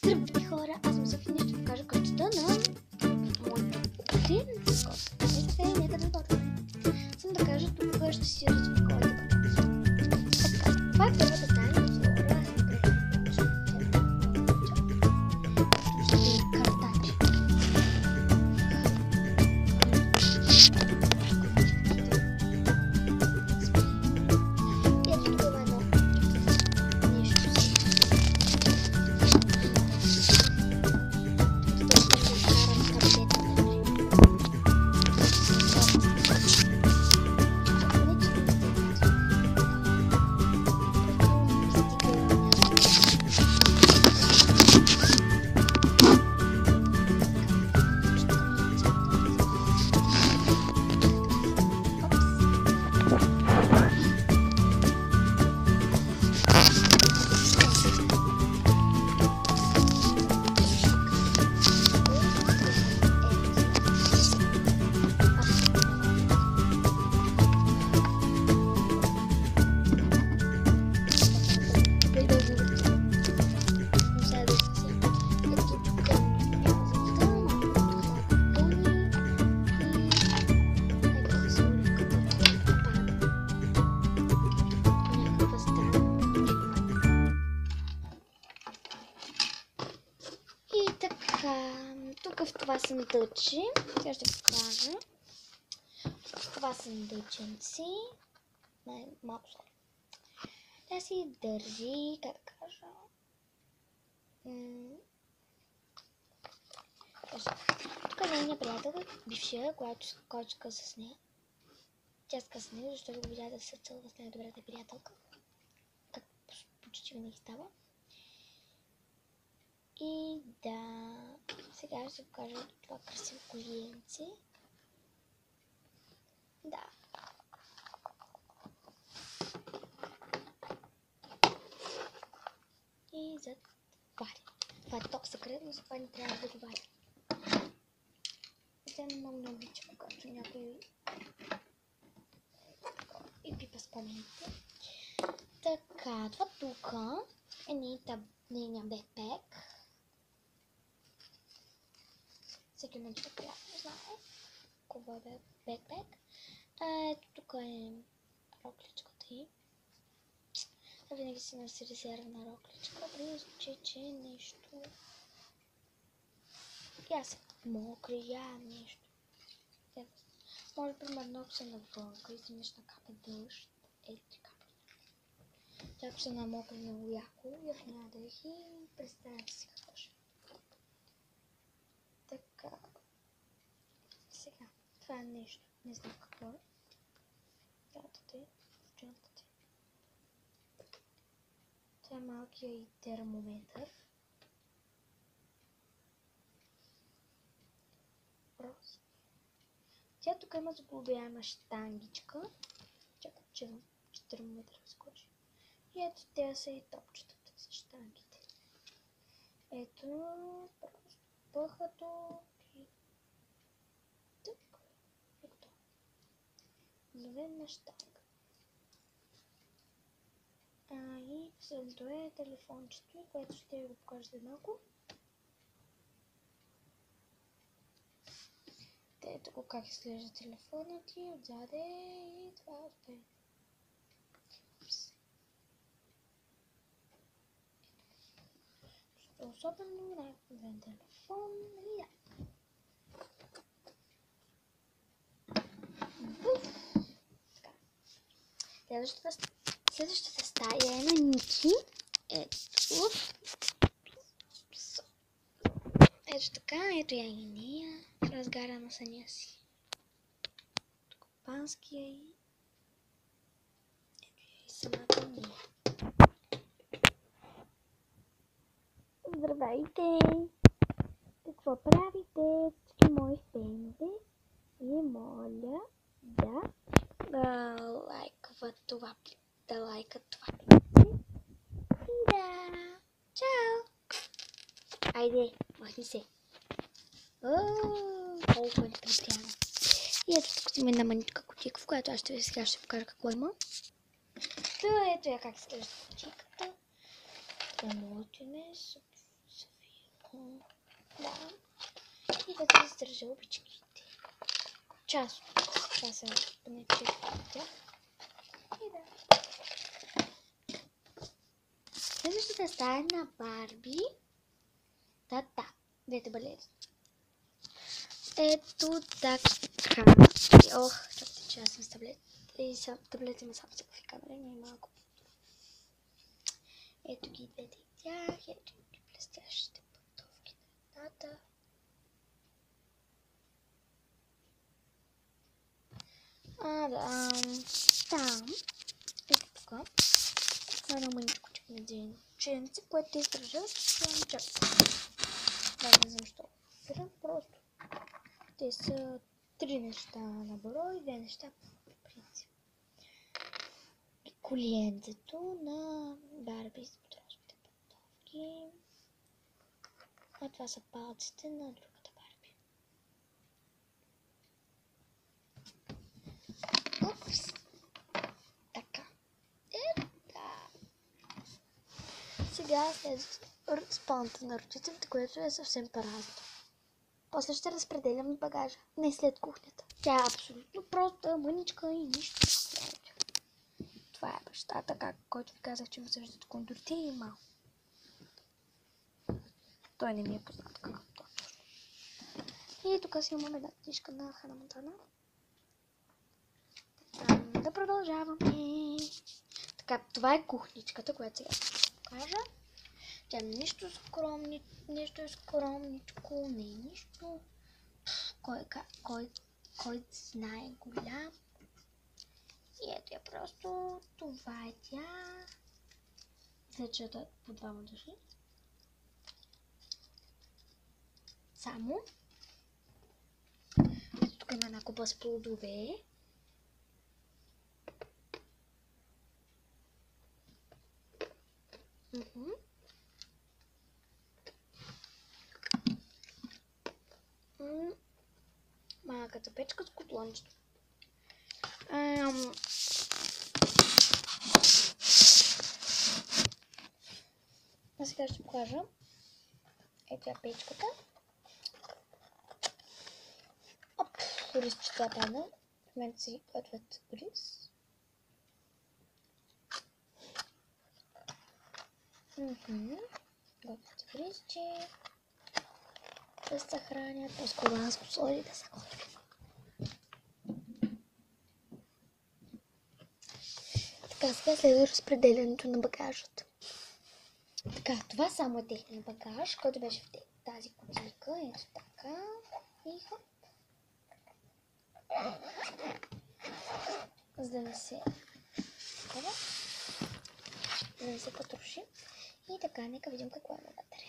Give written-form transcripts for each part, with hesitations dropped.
Здравейте хора, аз съм София и ще покажа къщата на моите кукли. Нека да дойдем. Съм да кажа, тук ще си разпаковате. Това е първата стая. Тук в това съндъче, сега ще покажа. В това съндъченци, малко след. Тя си държи, как да кажа, тук е нейният приятел, бившия, който скъса с нея. Тя скъса с нея, защото го видя да се целва с най-добрата приятелка. Как почти винаги става. И да, сега ще покажа това красиво колиенце. Да. И затваря. Това е топ секретно, затова не трябва да доваря. Тя много не обича, когато някой и пипа спомените. Така, това тук е нейния бекпек. Всеки момент ще приятно знае какво е бекпек. Ето тук е рокличката й. Винаги си носи резервна рокличка, при случай, че нещо ясен, мокри, нещо. Може, примерно, ако се навънка и си нещо капе дъжд, ти капе. Тя ако се намокри много яко, я внадах и представете си какво ще. Така. Сега. Това е нещо. Не знам какво е. Тятата е. Джонката е. Това е малкия и термометър. Просто. Тя тук има заглобяема щангичка. Чакай, че термометър скочи. И ето те са и топчетата с щангите. Ето. Просто пъхато. Обикновена щанга. И последното е телефончето, което ще ви го покажа след малко. Ето го как изглежда телефонът ти отзаде и това е. Особено най-обикновен телефон и да. Следващата стая е на Ники. Ето така, ето я и нея. Разгаря на съня си. Тук панския и ето я и самата нея. Здравейте! Какво правите, всички мои фенове? Ви моля да лайкат това клипче. И да! Чао! Айде, махни се! Колко е неприятно. И ето тук има една маничка кутийка, в която аз сега ще покажа какво има. Ето я как изглежда кутийката. Това е моето име, София. Да. И да издържа обичките. Част от това са поне 4 от тях. И да. Следващата стая е на Барби. Да. Двете балери. Ето така. Ох, чакайте, че аз съм с таблет. И таблет има само всякакви камери, но и малко. Ето ги двете тях. Ето ги блестящите пантовки на едната. Там. Ето тук. Това е едно мъничко чекмеджейно ченце, което те издържат. Чак. Да, не знам защо. Просто. Те са 3 неща на брой, 2 неща по принцип. И колиенцето на Барби с подросните пантовки. А това са палците на другата Барби. Упс. Така. Да. Сега след спалната на родителите, което е съвсем по-разно. После ще разпределям багажа. Не след кухнята. Тя е абсолютно проста, мъничка и нищо. Това е бащата, който ви казах, че му съждат кондурти и малко. Той не ми е познат какъв точно. И тук си имаме една книжка на Хана Монтана. Да продължаваме. Така, това е кухничката, която сега ще покажа. Тя нещо скромничко, не е нищо. Кой знае голям. И ето я просто. Това е тя. Зачета по двама души. Само. Ето тук има една купа с плодове. Малката печка с котлончето. А сега ще покажа. Ето е печката. Ризчета пада. В момента си готвят риз. Готвят ризче. Да се хранят. По-скоро аз посложи да се готвят. Така, сега следва разпределянето на багажата. Така, това само е техния багаж, който беше в тази кутийка. Ето така. И хоп. За да не се потроши. И така, нека видим какво е навътре.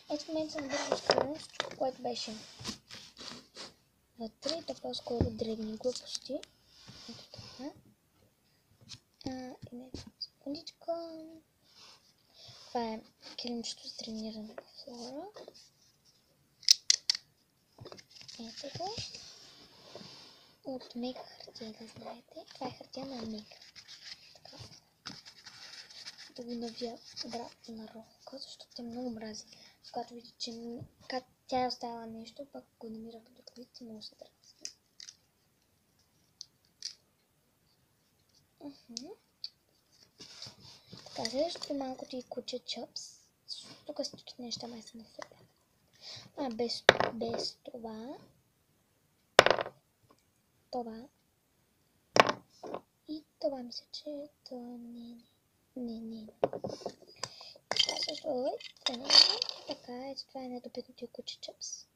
Ето в момента съм бързо изкривам всичко, което беше вътре. То по-скоро дребни глупости. Ето така. Секундичка. Това е килимчето с трениране на Флора. Ето го. От мега хартия, да знаете. Това е хартия на мега. Така. Да го навия обратно на ролка, защото те много мрази. Когато види, че как тя е оставила нещо, пък го намира като ръкавици, много се дразни. Така, следващото малкото и куче чъпс. Тук всички неща май са на супер. Без това. Това. И това мисля, че това не. Това също е. Така, ето това е недопитното куче чъпс.